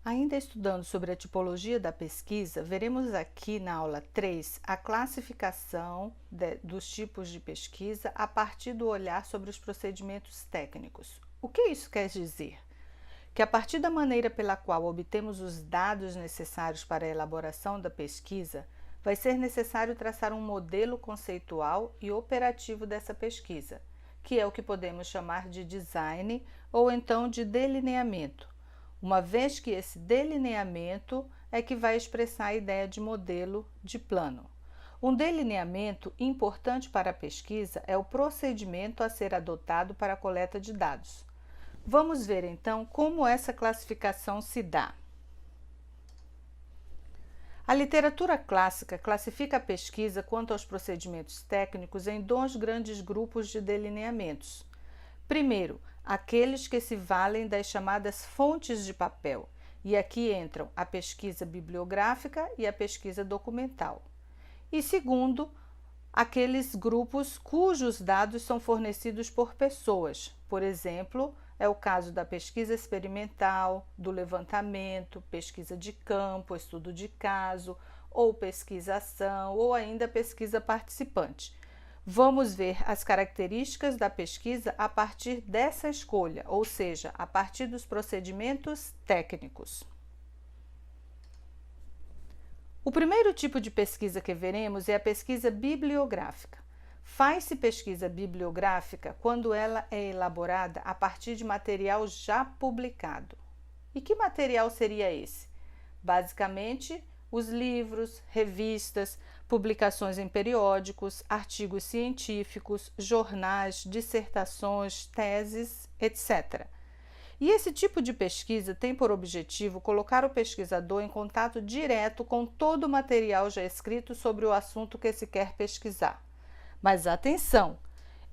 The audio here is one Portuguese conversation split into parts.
Ainda estudando sobre a tipologia da pesquisa, veremos aqui na aula 3 a classificação dos tipos de pesquisa a partir do olhar sobre os procedimentos técnicos. O que isso quer dizer? Que a partir da maneira pela qual obtemos os dados necessários para a elaboração da pesquisa, vai ser necessário traçar um modelo conceitual e operativo dessa pesquisa, que é o que podemos chamar de design ou então de delineamento, uma vez que esse delineamento é que vai expressar a ideia de modelo de plano. Um delineamento importante para a pesquisa é o procedimento a ser adotado para a coleta de dados. Vamos ver então como essa classificação se dá. A literatura clássica classifica a pesquisa quanto aos procedimentos técnicos em dois grandes grupos de delineamentos. Primeiro, aqueles que se valem das chamadas fontes de papel, e aqui entram a pesquisa bibliográfica e a pesquisa documental. E segundo, aqueles grupos cujos dados são fornecidos por pessoas, por exemplo, é o caso da pesquisa experimental, do levantamento, pesquisa de campo, estudo de caso, ou pesquisa-ação, ou ainda pesquisa participante. Vamos ver as características da pesquisa a partir dessa escolha, ou seja, a partir dos procedimentos técnicos. O primeiro tipo de pesquisa que veremos é a pesquisa bibliográfica. Faz-se pesquisa bibliográfica quando ela é elaborada a partir de material já publicado. E que material seria esse? Basicamente, os livros, revistas, publicações em periódicos, artigos científicos, jornais, dissertações, teses, etc. E esse tipo de pesquisa tem por objetivo colocar o pesquisador em contato direto com todo o material já escrito sobre o assunto que se quer pesquisar. Mas atenção!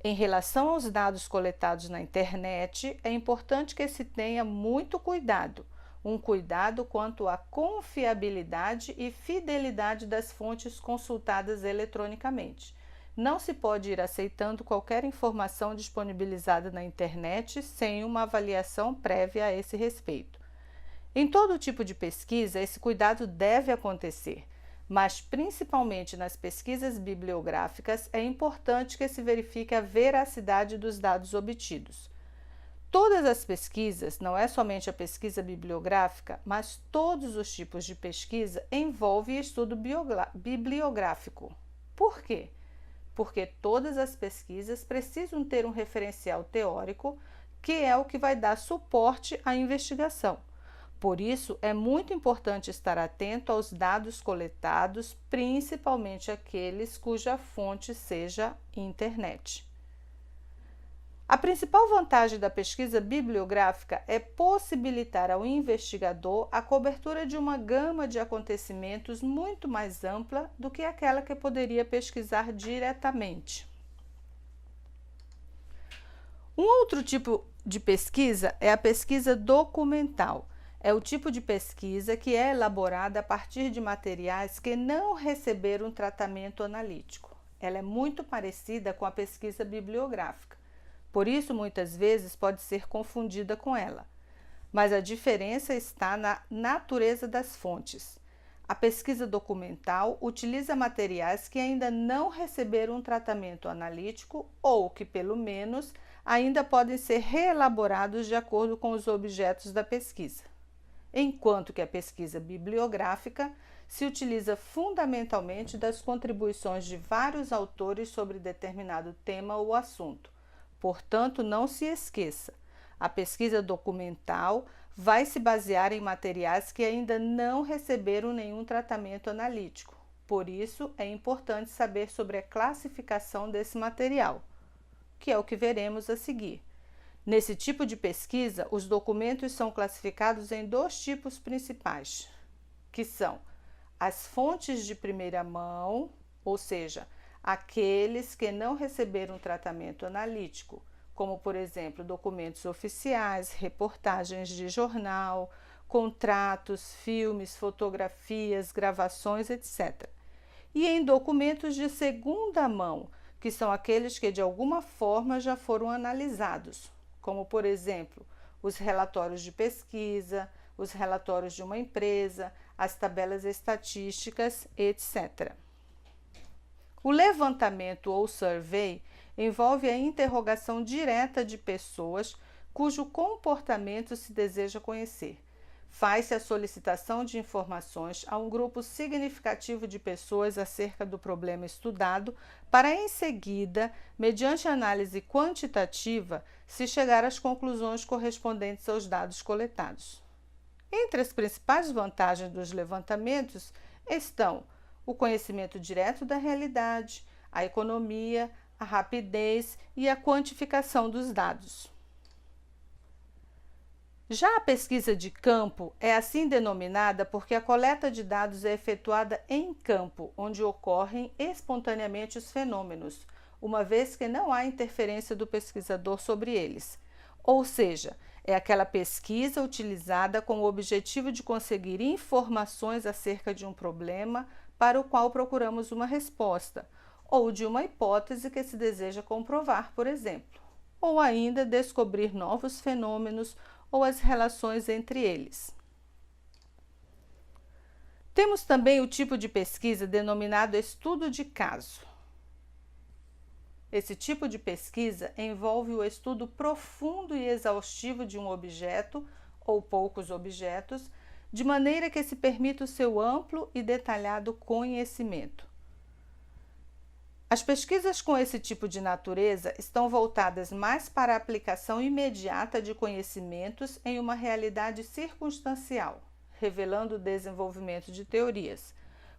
Em relação aos dados coletados na internet, é importante que se tenha muito cuidado. Um cuidado quanto à confiabilidade e fidelidade das fontes consultadas eletronicamente. Não se pode ir aceitando qualquer informação disponibilizada na internet sem uma avaliação prévia a esse respeito. Em todo tipo de pesquisa, esse cuidado deve acontecer, mas principalmente nas pesquisas bibliográficas é importante que se verifique a veracidade dos dados obtidos. Todas as pesquisas, não é somente a pesquisa bibliográfica, mas todos os tipos de pesquisa envolvem estudo bibliográfico. Por quê? Porque todas as pesquisas precisam ter um referencial teórico, que é o que vai dar suporte à investigação. Por isso, é muito importante estar atento aos dados coletados, principalmente aqueles cuja fonte seja internet. A principal vantagem da pesquisa bibliográfica é possibilitar ao investigador a cobertura de uma gama de acontecimentos muito mais ampla do que aquela que poderia pesquisar diretamente. Um outro tipo de pesquisa é a pesquisa documental. É o tipo de pesquisa que é elaborada a partir de materiais que não receberam tratamento analítico. Ela é muito parecida com a pesquisa bibliográfica. Por isso, muitas vezes pode ser confundida com ela. Mas a diferença está na natureza das fontes. A pesquisa documental utiliza materiais que ainda não receberam um tratamento analítico ou que, pelo menos, ainda podem ser reelaborados de acordo com os objetos da pesquisa. Enquanto que a pesquisa bibliográfica se utiliza fundamentalmente das contribuições de vários autores sobre determinado tema ou assunto. Portanto, não se esqueça, a pesquisa documental vai se basear em materiais que ainda não receberam nenhum tratamento analítico. Por isso, é importante saber sobre a classificação desse material, que é o que veremos a seguir. Nesse tipo de pesquisa, os documentos são classificados em dois tipos principais, que são as fontes de primeira mão, ou seja, aqueles que não receberam tratamento analítico, como, por exemplo, documentos oficiais, reportagens de jornal, contratos, filmes, fotografias, gravações, etc. E em documentos de segunda mão, que são aqueles que de alguma forma já foram analisados, como, por exemplo, os relatórios de pesquisa, os relatórios de uma empresa, as tabelas estatísticas, etc. O levantamento ou survey envolve a interrogação direta de pessoas cujo comportamento se deseja conhecer. Faz-se a solicitação de informações a um grupo significativo de pessoas acerca do problema estudado, para em seguida, mediante análise quantitativa, se chegar às conclusões correspondentes aos dados coletados. Entre as principais vantagens dos levantamentos estão o conhecimento direto da realidade, a economia, a rapidez e a quantificação dos dados. Já a pesquisa de campo é assim denominada porque a coleta de dados é efetuada em campo, onde ocorrem espontaneamente os fenômenos, uma vez que não há interferência do pesquisador sobre eles. Ou seja, é aquela pesquisa utilizada com o objetivo de conseguir informações acerca de um problema para o qual procuramos uma resposta, ou de uma hipótese que se deseja comprovar, por exemplo, ou ainda descobrir novos fenômenos ou as relações entre eles. Temos também o tipo de pesquisa denominado estudo de caso. Esse tipo de pesquisa envolve o estudo profundo e exaustivo de um objeto ou poucos objetos, de maneira que se permita o seu amplo e detalhado conhecimento. As pesquisas com esse tipo de natureza estão voltadas mais para a aplicação imediata de conhecimentos em uma realidade circunstancial, revelando o desenvolvimento de teorias.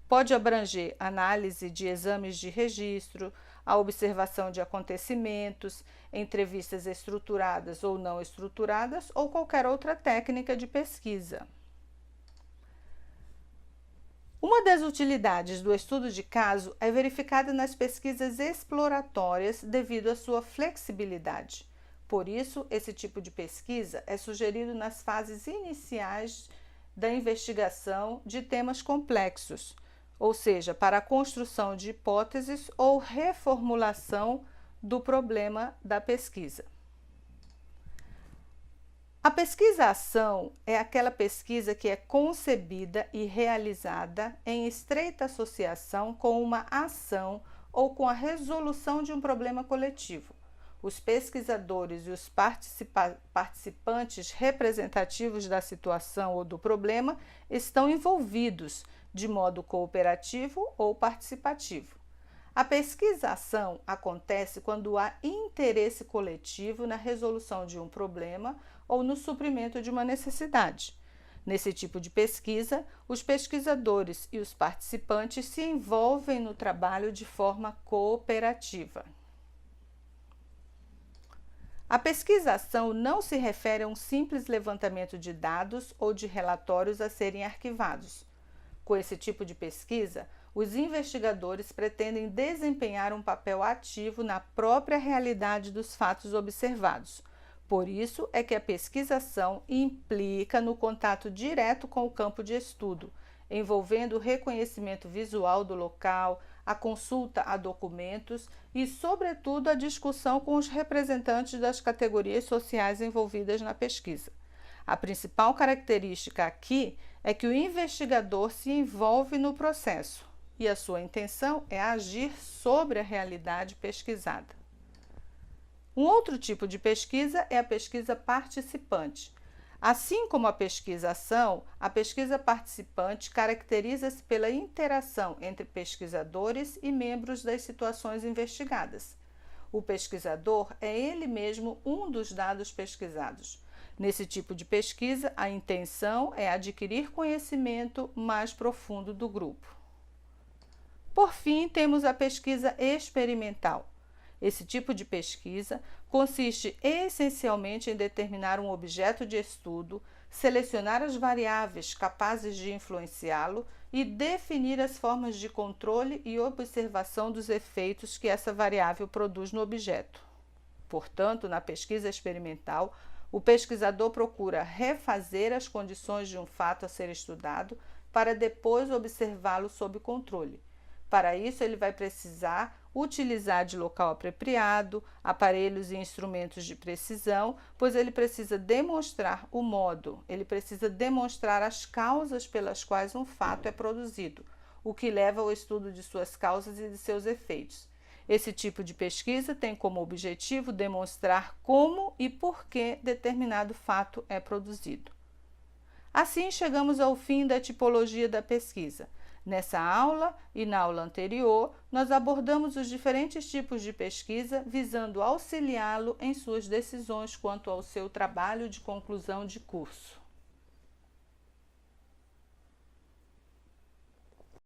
Pode abranger análise de exames de registro, a observação de acontecimentos, entrevistas estruturadas ou não estruturadas ou qualquer outra técnica de pesquisa. Uma das utilidades do estudo de caso é verificada nas pesquisas exploratórias devido à sua flexibilidade. Por isso, esse tipo de pesquisa é sugerido nas fases iniciais da investigação de temas complexos, ou seja, para a construção de hipóteses ou reformulação do problema da pesquisa. A pesquisa-ação é aquela pesquisa que é concebida e realizada em estreita associação com uma ação ou com a resolução de um problema coletivo. Os pesquisadores e os participantes representativos da situação ou do problema estão envolvidos de modo cooperativo ou participativo. A pesquisa-ação acontece quando há interesse coletivo na resolução de um problema ou no suprimento de uma necessidade. Nesse tipo de pesquisa, os pesquisadores e os participantes se envolvem no trabalho de forma cooperativa. A pesquisa-ação não se refere a um simples levantamento de dados ou de relatórios a serem arquivados. Com esse tipo de pesquisa, os investigadores pretendem desempenhar um papel ativo na própria realidade dos fatos observados. Por isso é que a pesquisação implica no contato direto com o campo de estudo, envolvendo o reconhecimento visual do local, a consulta a documentos e, sobretudo, a discussão com os representantes das categorias sociais envolvidas na pesquisa. A principal característica aqui é que o investigador se envolve no processo e a sua intenção é agir sobre a realidade pesquisada. Um outro tipo de pesquisa é a pesquisa participante. Assim como a pesquisa-ação, a pesquisa participante caracteriza-se pela interação entre pesquisadores e membros das situações investigadas. O pesquisador é ele mesmo um dos dados pesquisados. Nesse tipo de pesquisa, a intenção é adquirir conhecimento mais profundo do grupo. Por fim, temos a pesquisa experimental. Esse tipo de pesquisa consiste essencialmente em determinar um objeto de estudo, selecionar as variáveis capazes de influenciá-lo e definir as formas de controle e observação dos efeitos que essa variável produz no objeto. Portanto, na pesquisa experimental, o pesquisador procura refazer as condições de um fato a ser estudado para depois observá-lo sob controle. Para isso, ele vai precisar utilizar de local apropriado, aparelhos e instrumentos de precisão, pois ele precisa demonstrar o modo, ele precisa demonstrar as causas pelas quais um fato é produzido, o que leva ao estudo de suas causas e de seus efeitos. Esse tipo de pesquisa tem como objetivo demonstrar como e por que determinado fato é produzido. Assim, chegamos ao fim da tipologia da pesquisa. Nessa aula e na aula anterior, nós abordamos os diferentes tipos de pesquisa visando auxiliá-lo em suas decisões quanto ao seu trabalho de conclusão de curso.